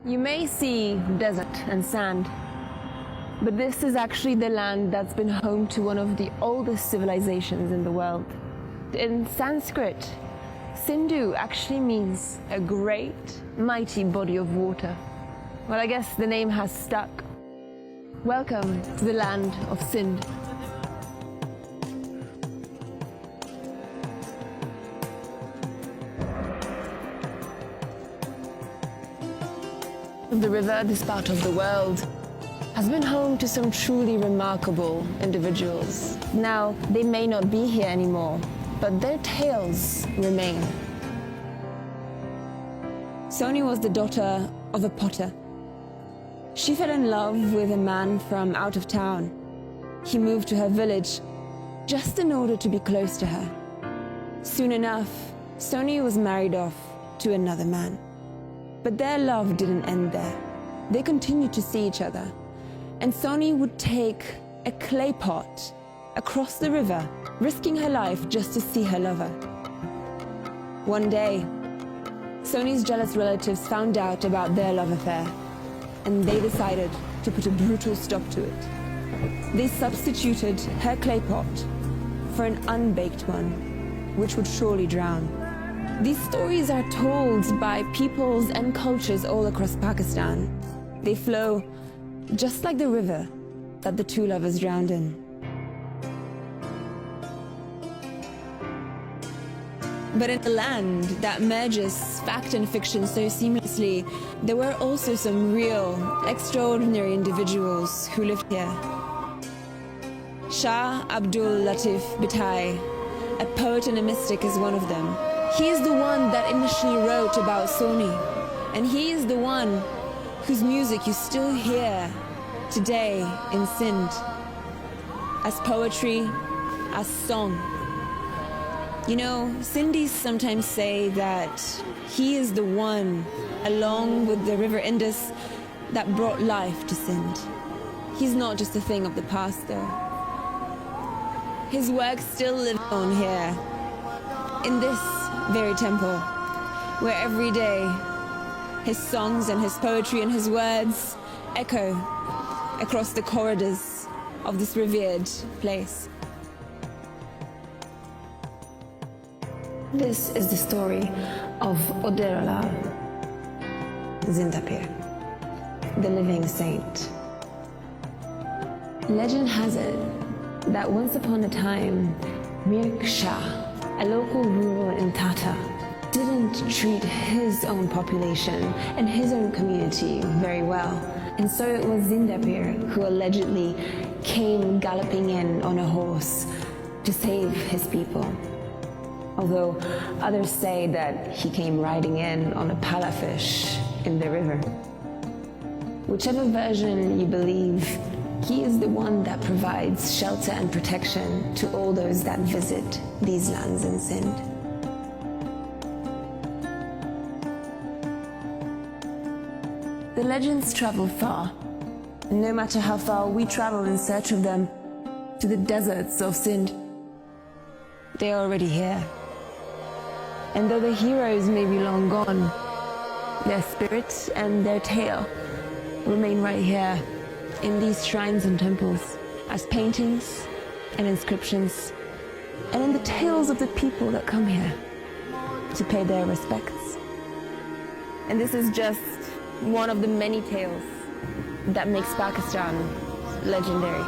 You may see desert and sand, but this is actually the land that's been home to one of the oldest civilizations in the world. In Sanskrit, Sindhu actually means a great, mighty body of water. Well, I guess the name has stuck. Welcome to the land of Sindh. The river, this part of the world, has been home to some truly remarkable individuals. Now, they may not be here anymore, but their tales remain. Soni was the daughter of a potter. She fell in love with a man from out of town. He moved to her village just in order to be close to her. Soon enough, Soni was married off to another man. But their love didn't end there. They continued to see each other. And Soni would take a clay pot across the river, risking her life just to see her lover. One day, Soni's jealous relatives found out about their love affair, and they decided to put a brutal stop to it. They substituted her clay pot for an unbaked one, which would surely drown. These stories are told by peoples and cultures all across Pakistan. They flow just like the river that the two lovers drowned in. But in a land that merges fact and fiction so seamlessly, there were also some real, extraordinary individuals who lived here. Shah Abdul Latif Bhittai, a poet and a mystic, is one of them. He is the one that initially wrote about Soni, and he is the one whose music you still hear today in Sindh, as poetry, as song. You know, Sindhis sometimes say that he is the one, along with the river Indus, that brought life to Sindh. He's not just a thing of the past, though. His work still lives on here, in this very temple, where every day his songs and his poetry and his words echo across the corridors of this revered place. This is the story of Oderala Zindapir, the living saint. Legend has it that once upon a time, Mir Shah, a local ruler in Tata, didn't treat his own population and his own community very well. And so it was Zindapir who allegedly came galloping in on a horse to save his people. Although others say that he came riding in on a palafish in the river. Whichever version you believe, he is the one that provides shelter and protection to all those that visit these lands in Sindh. The legends travel far, and no matter how far we travel in search of them, to the deserts of Sindh, they are already here. And though the heroes may be long gone, their spirit and their tale remain right here, in these shrines and temples, as paintings and inscriptions, and in the tales of the people that come here to pay their respects. And this is just one of the many tales that makes Pakistan legendary.